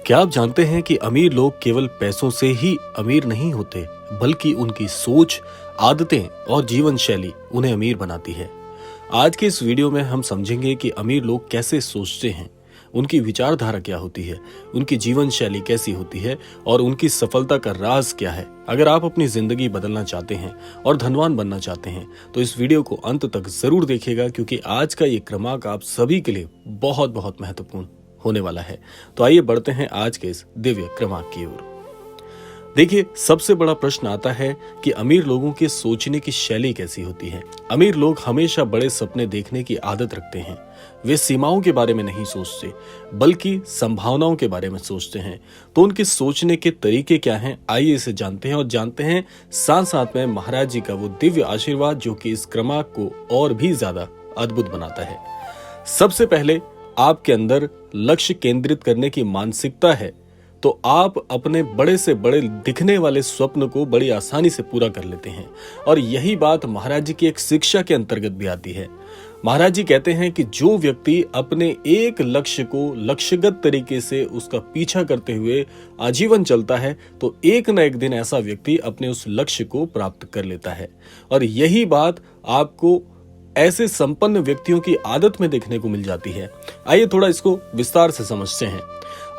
क्या आप जानते हैं कि अमीर लोग केवल पैसों से ही अमीर नहीं होते, बल्कि उनकी सोच, आदतें और जीवन शैली उन्हें अमीर बनाती है। आज के इस वीडियो में हम समझेंगे कि अमीर लोग कैसे सोचते हैं, उनकी विचारधारा क्या होती है, उनकी जीवन शैली कैसी होती है और उनकी सफलता का राज क्या है। अगर आप अपनी जिंदगी बदलना चाहते हैं और धनवान बनना चाहते हैं तो इस वीडियो को अंत तक जरूर देखिएगा, क्योंकि आज का ये क्रमांक आप सभी के लिए बहुत बहुत महत्वपूर्ण होने वाला है। तो आइए बढ़ते हैं आज के इस दिव्य क्रमांक की ओर। देखिए, सबसे बड़ा प्रश्न आता है कि अमीर लोगों के सोचने की शैली कैसी होती है। अमीर लोग हमेशा बड़े सपने देखने की आदत रखते हैं। वे सीमाओं के बारे में नहीं सोचते, बल्कि संभावनाओं के बारे में सोचते हैं। तो उनके सोचने के तरीके क्या हैं, आइए इसे जानते हैं और जानते हैं साथ साथ में महाराज जी का वो दिव्य आशीर्वाद जो कि इस क्रमांक को और भी ज्यादा अद्भुत बनाता है। सबसे पहले आपके अंदर लक्ष्य केंद्रित करने की मानसिकता है, तो आप अपने बड़े से बड़े दिखने वाले स्वप्न को बड़ी आसानी से पूरा कर लेते हैं। और यही बात महाराज जी की एक शिक्षा के अंतर्गत भी आती है। महाराज जी कहते हैं कि जो व्यक्ति अपने एक लक्ष्य को लक्ष्यगत तरीके से उसका पीछा करते हुए आजीवन चलता है, तो एक न एक दिन ऐसा व्यक्ति अपने उस लक्ष्य को प्राप्त कर लेता है। और यही बात आपको ऐसे संपन्न व्यक्तियों की आदत में देखने को मिल जाती है। आइए थोड़ा इसको विस्तार से समझते हैं।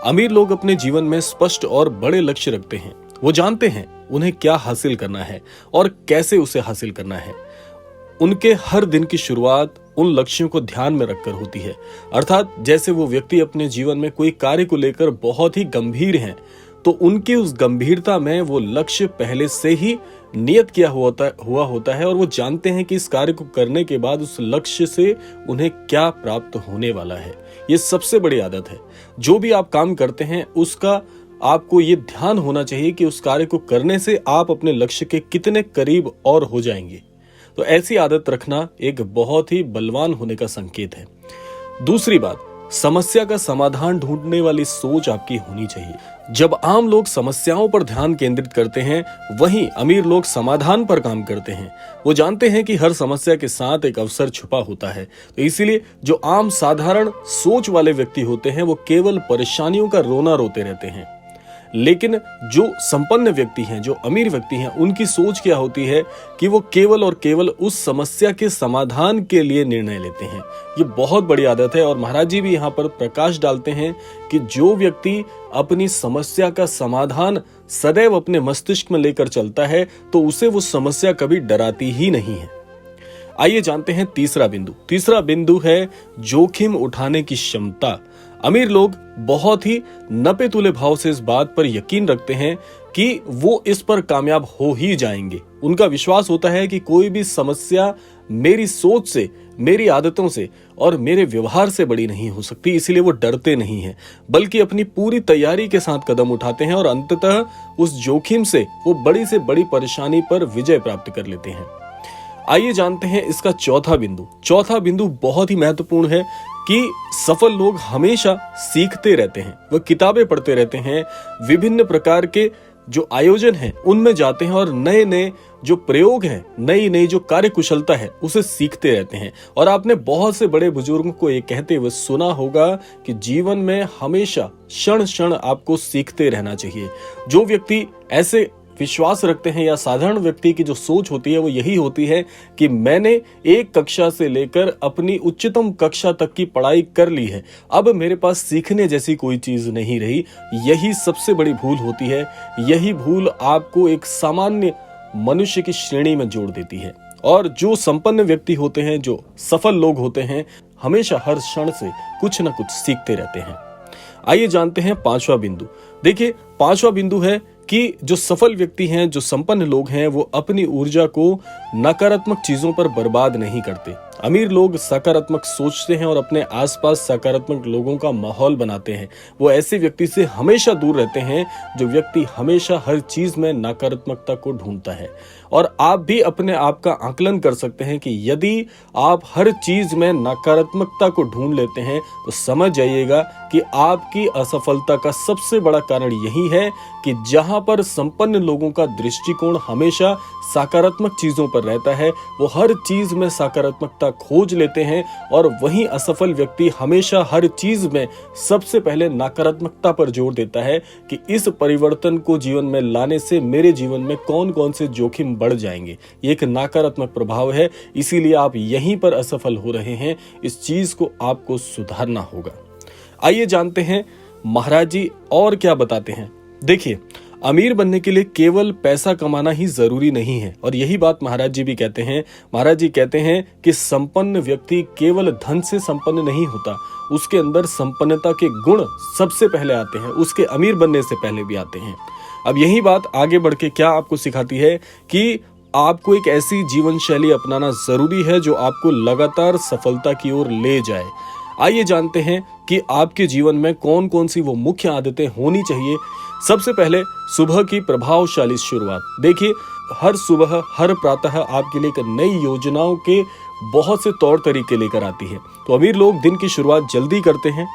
अमीर लोग अपने जीवन में स्पष्ट और बड़े लक्ष्य रखते हैं। वो जानते हैं उन्हें क्या हासिल करना है और कैसे उसे हासिल करना है। उनके हर दिन की शुरुआत उन लक्ष्यों को ध्यान में रखकर होती है। अर्थात जैसे वो व्यक्ति अपने जीवन में कोई कार्य को लेकर बहुत ही गंभीर हैं, तो उनकी उस गंभीरता में वो लक्ष्य पहले से ही नियत किया हुआ होता है और वो जानते हैं कि इस कार्य को करने के बाद उस लक्ष्य से उन्हें क्या प्राप्त होने वाला है। ये सबसे बड़ी आदत है। जो भी आप काम करते हैं उसका आपको ये ध्यान होना चाहिए कि उस कार्य को करने से आप अपने लक्ष्य के कितने करीब और हो जाएंगे। तो ऐसी आदत रखना एक बहुत ही बलवान होने का संकेत है। दूसरी बात, समस्या का समाधान ढूंढने वाली सोच आपकी होनी चाहिए। जब आम लोग समस्याओं पर ध्यान केंद्रित करते हैं, वहीं अमीर लोग समाधान पर काम करते हैं। वो जानते हैं कि हर समस्या के साथ एक अवसर छुपा होता है। तो इसीलिए जो आम साधारण सोच वाले व्यक्ति होते हैं वो केवल परेशानियों का रोना रोते रहते हैं। लेकिन जो संपन्न व्यक्ति हैं, जो अमीर व्यक्ति हैं, उनकी सोच क्या होती है कि वो केवल और केवल उस समस्या के समाधान के लिए निर्णय लेते हैं। ये बहुत बड़ी आदत है और महाराज जी भी यहाँ पर प्रकाश डालते हैं कि जो व्यक्ति अपनी समस्या का समाधान सदैव अपने मस्तिष्क में लेकर चलता है, तो उसे वो समस्या कभी डराती ही नहीं है। आइए जानते हैं तीसरा बिंदु। तीसरा बिंदु है जोखिम उठाने की क्षमता। अमीर लोग बहुत ही नपे तुले भाव से इस बात पर यकीन रखते हैं कि वो इस पर कामयाब हो ही जाएंगे। उनका विश्वास होता है कि कोई भी समस्या मेरी सोच से, मेरी आदतों से और मेरे व्यवहार से बड़ी नहीं हो सकती। इसीलिए वो डरते नहीं हैं, बल्कि अपनी पूरी तैयारी के साथ कदम उठाते हैं और अंततः उस जोखिम से वो बड़ी से बड़ी परेशानी पर विजय प्राप्त कर लेते हैं। आइए जानते हैं इसका चौथा बिंदु। चौथा बिंदु बहुत ही महत्वपूर्ण है कि सफल लोग हमेशा सीखते रहते हैं। वह किताबें पढ़ते रहते हैं, विभिन्न प्रकार के जो आयोजन हैं उनमें जाते हैं और नए नए जो प्रयोग हैं, नई नई जो कार्य कुशलता है उसे सीखते रहते हैं। और आपने बहुत से बड़े बुजुर्गों को ये कहते हुए सुना होगा कि जीवन में हमेशा क्षण क्षण आपको सीखते रहना चाहिए। जो व्यक्ति ऐसे विश्वास रखते हैं या साधारण व्यक्ति की जो सोच होती है वो यही होती है कि मैंने एक कक्षा से लेकर अपनी उच्चतम कक्षा तक की पढ़ाई कर ली है, अब मेरे पास सीखने जैसी कोई चीज नहीं रही। यही सबसे बड़ी भूल होती है। यही भूल आपको एक सामान्य मनुष्य की श्रेणी में जोड़ देती है। और जो संपन्न व्यक्ति होते हैं, जो सफल लोग होते हैं, हमेशा हर क्षण से कुछ न कुछ सीखते रहते हैं। आइए जानते हैं पांचवा बिंदु। देखिए, पांचवा बिंदु है कि जो सफल व्यक्ति हैं, जो संपन्न लोग हैं, वो अपनी ऊर्जा को नकारात्मक चीजों पर बर्बाद नहीं करते। अमीर लोग सकारात्मक सोचते हैं और अपने आसपास सकारात्मक लोगों का माहौल बनाते हैं। वो ऐसे व्यक्ति से हमेशा दूर रहते हैं जो व्यक्ति हमेशा हर चीज में नकारात्मकता को ढूंढता है। और आप भी अपने आप का आकलन कर सकते हैं कि यदि आप हर चीज में नकारात्मकता को ढूंढ लेते हैं तो समझ जाइएगा कि आपकी असफलता का सबसे बड़ा कारण यही है कि जहां पर संपन्न लोगों का दृष्टिकोण हमेशा सकारात्मक चीजों पर रहता है, वो हर चीज में सकारात्मकता सफलता खोज लेते हैं और वहीं असफल व्यक्ति हमेशा हर चीज में सबसे पहले नकारात्मकता पर जोर देता है कि इस परिवर्तन को जीवन में लाने से मेरे जीवन में कौन कौन से जोखिम बढ़ जाएंगे। ये एक नकारात्मक प्रभाव है, इसीलिए आप यहीं पर असफल हो रहे हैं। इस चीज को आपको सुधारना होगा। आइए जानते हैं महाराज जी और क्या बताते हैं। देखिए, अमीर बनने के लिए केवल पैसा कमाना ही जरूरी नहीं है, और यही बात महाराज जी भी कहते हैं। महाराज जी कहते हैं कि संपन्न व्यक्ति केवल धन से संपन्न नहीं होता, उसके अंदर संपन्नता के गुण सबसे पहले आते हैं, उसके अमीर बनने से पहले भी आते हैं। अब यही बात आगे बढ़ के क्या आपको सिखाती है कि आपको एक ऐसी जीवन शैली अपनाना जरूरी है जो आपको लगातार सफलता की ओर ले जाए। आइए जानते हैं कि आपके जीवन में कौन कौन सी वो मुख्य आदतें होनी चाहिए। सबसे पहले, सुबह की प्रभावशाली शुरुआत। देखिए, हर सुबह हर प्रातः आपके लिए एक नई योजनाओं के बहुत से तौर तरीके लेकर आती है। तो अमीर लोग दिन की शुरुआत जल्दी करते हैं,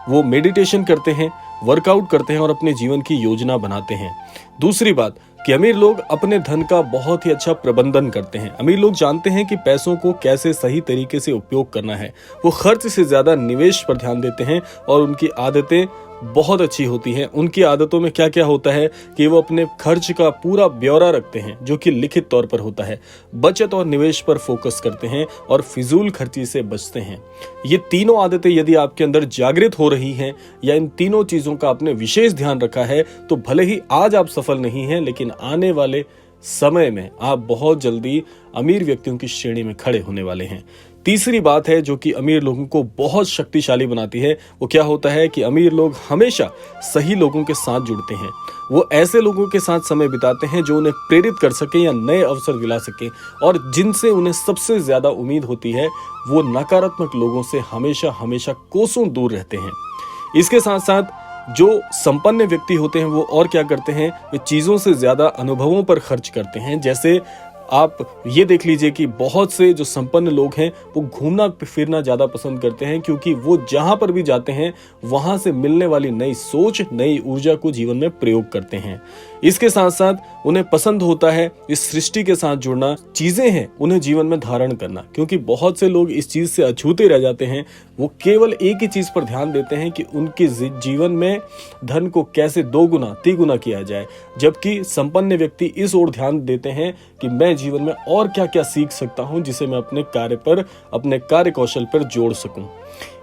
वो मेडिटेशन करते हैं, वर्कआउट करते हैं और अपने जीवन की योजना बनाते हैं। दूसरी बात कि अमीर लोग अपने धन का बहुत ही अच्छा प्रबंधन करते हैं। अमीर लोग जानते हैं कि पैसों को कैसे सही तरीके से उपयोग करना है। वो खर्च से ज्यादा निवेश पर ध्यान देते हैं और उनकी आदतें बहुत अच्छी होती हैं। उनकी आदतों में क्या क्या होता है कि वो अपने खर्च का पूरा ब्यौरा रखते हैं, जो कि लिखित तौर पर होता है। बचत और निवेश पर फोकस करते हैं और फिजूल खर्ची से बचते हैं। ये तीनों आदतें यदि आपके अंदर जागृत हो रही हैं या इन तीनों चीजों का आपने विशेष ध्यान रखा है, तो भले ही आज आप सफल नहीं हैं, लेकिन आने वाले समय में आप बहुत जल्दी अमीर व्यक्तियों की श्रेणी में खड़े होने वाले हैं। तीसरी बात है जो कि अमीर लोगों को बहुत शक्तिशाली बनाती है, वो क्या होता है कि अमीर लोग हमेशा सही लोगों के साथ जुड़ते हैं। वो ऐसे लोगों के साथ समय बिताते हैं जो उन्हें प्रेरित कर सके या नए अवसर दिला सके, और जिनसे उन्हें सबसे ज्यादा उम्मीद होती है वो नकारात्मक लोगों से हमेशा हमेशा कोसों दूर रहते हैं। इसके साथ साथ जो संपन्न व्यक्ति होते हैं वो और क्या करते हैं, वे चीजों से ज्यादा अनुभवों पर खर्च करते हैं। जैसे आप ये देख लीजिए कि बहुत से जो संपन्न लोग हैं वो घूमना फिरना ज्यादा पसंद करते हैं, क्योंकि वो जहां पर भी जाते हैं वहां से मिलने वाली नई सोच, नई ऊर्जा को जीवन में प्रयोग करते हैं। इसके साथ साथ उन्हें पसंद होता है इस सृष्टि के साथ जुड़ना, चीजें हैं उन्हें जीवन में धारण करना, क्योंकि बहुत से लोग इस चीज से अछूते रह जाते हैं। वो केवल एक ही चीज पर ध्यान देते हैं कि उनके जीवन में धन को कैसे दोगुना तिगुना किया जाए, जबकि संपन्न व्यक्ति इस ओर ध्यान देते हैं कि मैं जीवन में और क्या क्या सीख सकता हूं जिसे मैं अपने कार्य पर, अपने कार्य कौशल पर जोड़ सकूं।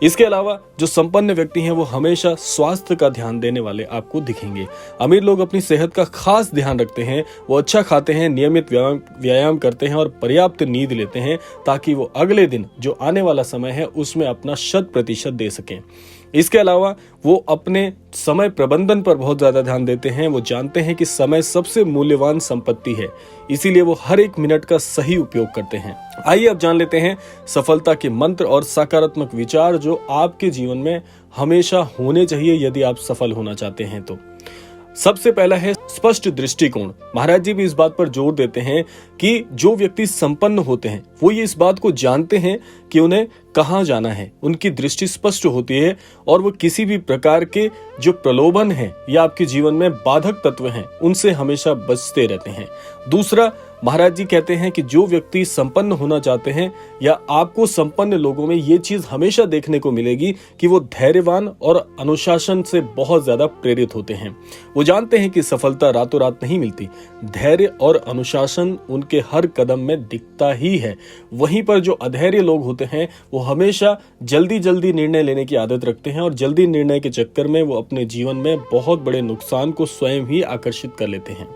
इसके अलावा जो संपन्न व्यक्ति हैं वो हमेशा स्वास्थ्य का ध्यान देने वाले आपको दिखेंगे। अमीर लोग अपनी सेहत का खास ध्यान रखते हैं, वो अच्छा खाते हैं, नियमित व्यायाम करते हैं और पर्याप्त नींद लेते हैं, ताकि वो अगले दिन जो आने वाला समय है उसमें अपना 100% दे सकें। इसके अलावा वो अपने समय प्रबंधन पर बहुत ज्यादा ध्यान देते हैं। वो जानते हैं कि समय सबसे मूल्यवान संपत्ति है, इसीलिए वो हर एक मिनट का सही उपयोग करते हैं। आइए अब जान लेते हैं सफलता के मंत्र और सकारात्मक विचार जो आपके जीवन में हमेशा होने चाहिए यदि आप सफल होना चाहते हैं तो। सबसे पहला है स्पष्ट दृष्टिकोण। महाराज जी भी इस बात पर जोर देते हैं कि जो व्यक्ति संपन्न होते हैं वो ये इस बात को जानते हैं कि उन्हें कहाँ जाना है, उनकी दृष्टि स्पष्ट होती है और वो किसी भी प्रकार के जो प्रलोभन है या आपके जीवन में बाधक तत्व हैं उनसे हमेशा बचते रहते हैं। दूसरा, महाराज जी कहते हैं कि जो व्यक्ति संपन्न होना चाहते हैं या आपको संपन्न लोगों में ये चीज हमेशा देखने को मिलेगी कि वो धैर्यवान और अनुशासन से बहुत ज्यादा प्रेरित होते हैं। वो जानते हैं कि सफलता रातों रात नहीं मिलती, धैर्य और अनुशासन उनके हर कदम में दिखता ही है। वहीं पर जो अधैर्य लोग होते हैं वो हमेशा जल्दी जल्दी निर्णय लेने की आदत रखते हैं और जल्दी निर्णय के चक्कर में वो अपने जीवन में बहुत बड़े नुकसान को स्वयं ही आकर्षित कर लेते हैं।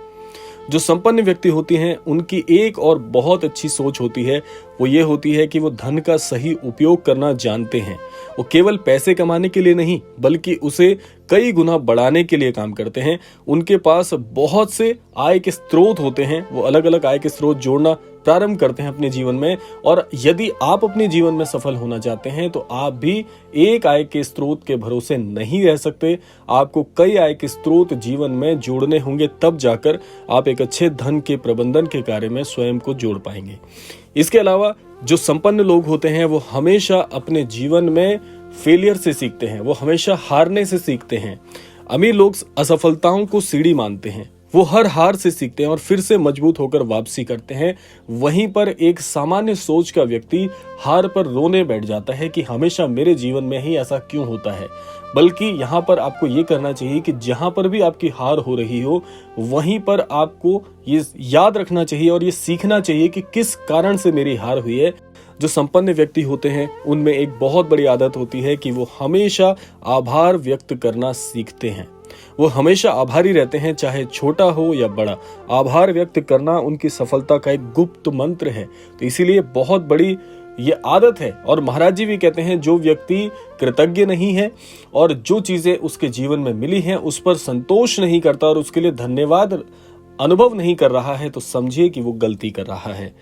जो संपन्न व्यक्ति होती हैं उनकी एक और बहुत अच्छी सोच होती है, वो ये होती है कि वो धन का सही उपयोग करना जानते हैं। वो केवल पैसे कमाने के लिए नहीं बल्कि उसे कई गुना बढ़ाने के लिए काम करते हैं। उनके पास बहुत से आय के स्रोत होते हैं, वो अलग अलग आय के स्रोत जोड़ना प्रारंभ करते हैं अपने जीवन में। और यदि आप अपने जीवन में सफल होना चाहते हैं तो आप भी एक आय के स्रोत के भरोसे नहीं रह सकते। आपको कई आय के स्रोत जीवन में जोड़ने होंगे, तब जाकर आप एक अच्छे धन के प्रबंधन के कार्य में स्वयं को जोड़ पाएंगे। इसके अलावा जो संपन्न लोग होते हैं वो हमेशा अपने जीवन में फेलियर से सीखते हैं, वो हमेशा हारने से सीखते हैं। अमीर लोग असफलताओं को सीढ़ी मानते हैं, वो हर हार से सीखते हैं और फिर से मजबूत होकर वापसी करते हैं। वहीं पर एक सामान्य सोच का व्यक्ति हार पर रोने बैठ जाता है कि हमेशा मेरे जीवन में ही ऐसा क्यों होता है। बल्कि यहाँ पर आपको ये करना चाहिए कि जहां पर भी आपकी हार हो रही हो वहीं पर आपको ये याद रखना चाहिए और ये सीखना चाहिए कि किस कारण से मेरी हार हुई है। जो संपन्न व्यक्ति होते हैं उनमें एक बहुत बड़ी आदत होती है कि वो हमेशा आभार व्यक्त करना सीखते हैं। वो हमेशा आभारी रहते हैं, चाहे छोटा हो या बड़ा। आभार व्यक्त करना उनकी सफलता का एक गुप्त मंत्र है। तो इसीलिए बहुत बड़ी ये आदत है। और महाराज जी भी कहते हैं जो व्यक्ति कृतज्ञ नहीं है और जो चीजें उसके जीवन में मिली हैं उस पर संतोष नहीं करता और उसके लिए धन्यवाद अनुभव नहीं कर रहा है, तो समझिए कि वो गलती कर रहा है।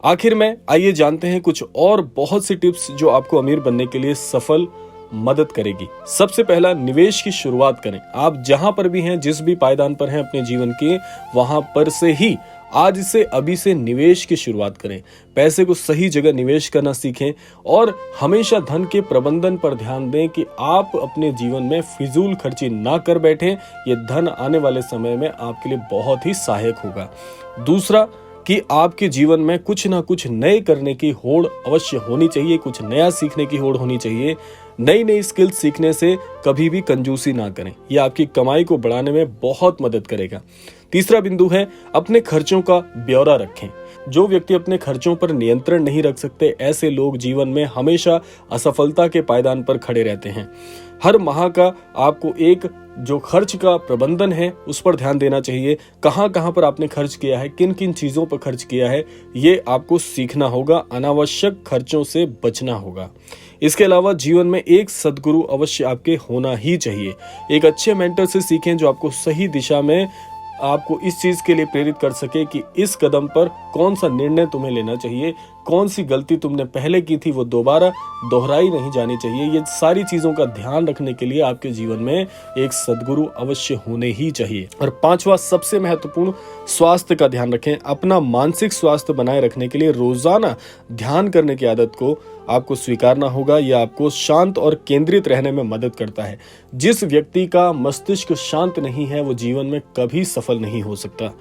आखिर में आइए जानते हैं कुछ और बहुत सी टिप्स जो आपको अमीर बनने के लिए सफल मदद करेगी। सबसे पहला, निवेश की शुरुआत करें। आप जहां पर भी हैं, जिस भी पायदान पर हैं अपने जीवन के, वहां पर से ही आज से अभी से निवेश की शुरुआत करें। पैसे को सही जगह निवेश करना सीखें और हमेशा धन के प्रबंधन पर ध्यान दें कि आप अपने जीवन में फिजूल खर्ची ना कर बैठें। ये धन आने वाले समय में आपके लिए बहुत ही सहायक होगा। दूसरा, कि आपके जीवन में कुछ ना कुछ नए करने की होड़ अवश्य होनी चाहिए, कुछ नया सीखने की होड़ होनी चाहिए। नई नई स्किल्स सीखने से कभी भी कंजूसी ना करें, यह आपकी कमाई को बढ़ाने में बहुत मदद करेगा। तीसरा बिंदु है, अपने खर्चों का ब्यौरा रखें। जो व्यक्ति अपने खर्चों पर नियंत्रण नहीं रख सकते, ऐसे लोग जीवन में हमेशा असफलता के पायदान पर खड़े रहते हैं। हर माह का आपको एक जो खर्च का प्रबंधन है उस पर ध्यान देना चाहिए। कहां कहां पर आपने खर्च किया है, किन किन चीजों पर खर्च किया है, ये आपको सीखना होगा। अनावश्यक खर्चों से बचना होगा। इसके अलावा जीवन में एक सद्गुरु अवश्य आपके होना ही चाहिए। एक अच्छे मेंटर से सीखें जो आपको सही दिशा में आपको इस चीज के लिए प्रेरित कर सके कि इस कदम पर कौन सा निर्णय तुम्हें लेना चाहिए, कौन सी गलती तुमने पहले की थी वो दोबारा दोहराई नहीं जानी चाहिए। ये सारी चीजों का ध्यान रखने के लिए आपके जीवन में एक सद्गुरु अवश्य होने ही चाहिए। और पांचवा, सबसे महत्वपूर्ण, स्वास्थ्य का ध्यान रखें। अपना मानसिक स्वास्थ्य बनाए रखने के लिए रोजाना ध्यान करने की आदत को आपको स्वीकारना होगा। यह आपको शांत और केंद्रित रहने में मदद करता है। जिस व्यक्ति का मस्तिष्क शांत नहीं है वो जीवन में कभी सफल नहीं हो सकता।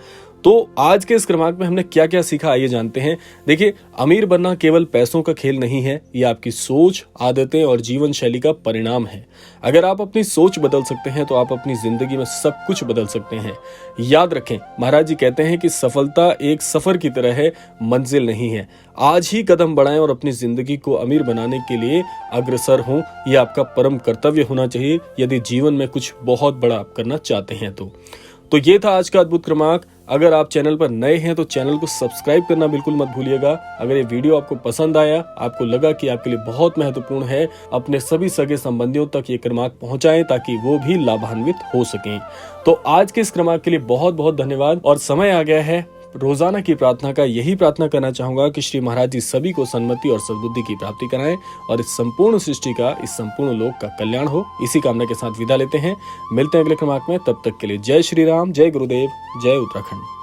तो आज के इस क्रमांक में हमने क्या क्या सीखा, आइए जानते हैं। देखिए, अमीर बनना केवल पैसों का खेल नहीं है, यह आपकी सोच, आदतें और जीवन शैली का परिणाम है। अगर आप अपनी सोच बदल सकते हैं तो आप अपनी जिंदगी में सब कुछ बदल सकते हैं। याद रखें, महाराज जी कहते हैं कि सफलता एक सफर की तरह है, मंजिल नहीं है। आज ही कदम बढ़ाएं और अपनी जिंदगी को अमीर बनाने के लिए अग्रसर हों। यह आपका परम कर्तव्य होना चाहिए यदि जीवन में कुछ बहुत बड़ा आप करना चाहते हैं तो ये था आज का अद्भुत क्रमांक। अगर आप चैनल पर नए हैं तो चैनल को सब्सक्राइब करना बिल्कुल मत भूलिएगा। अगर ये वीडियो आपको पसंद आया, आपको लगा कि आपके लिए बहुत महत्वपूर्ण है, अपने सभी सगे संबंधियों तक ये क्रमांक पहुंचाएं ताकि वो भी लाभान्वित हो सकें। तो आज के इस क्रमांक के लिए बहुत बहुत धन्यवाद। और समय आ गया है रोजाना की प्रार्थना का। यही प्रार्थना करना चाहूंगा कि श्री महाराज जी सभी को सन्मति और सद्बुद्धि की प्राप्ति कराएं और इस संपूर्ण सृष्टि का, इस संपूर्ण लोक का कल्याण हो। इसी कामना के साथ विदा लेते हैं। मिलते हैं अगले क्रमांक में। तब तक के लिए जय श्री राम, जय गुरुदेव, जय उत्तराखंड।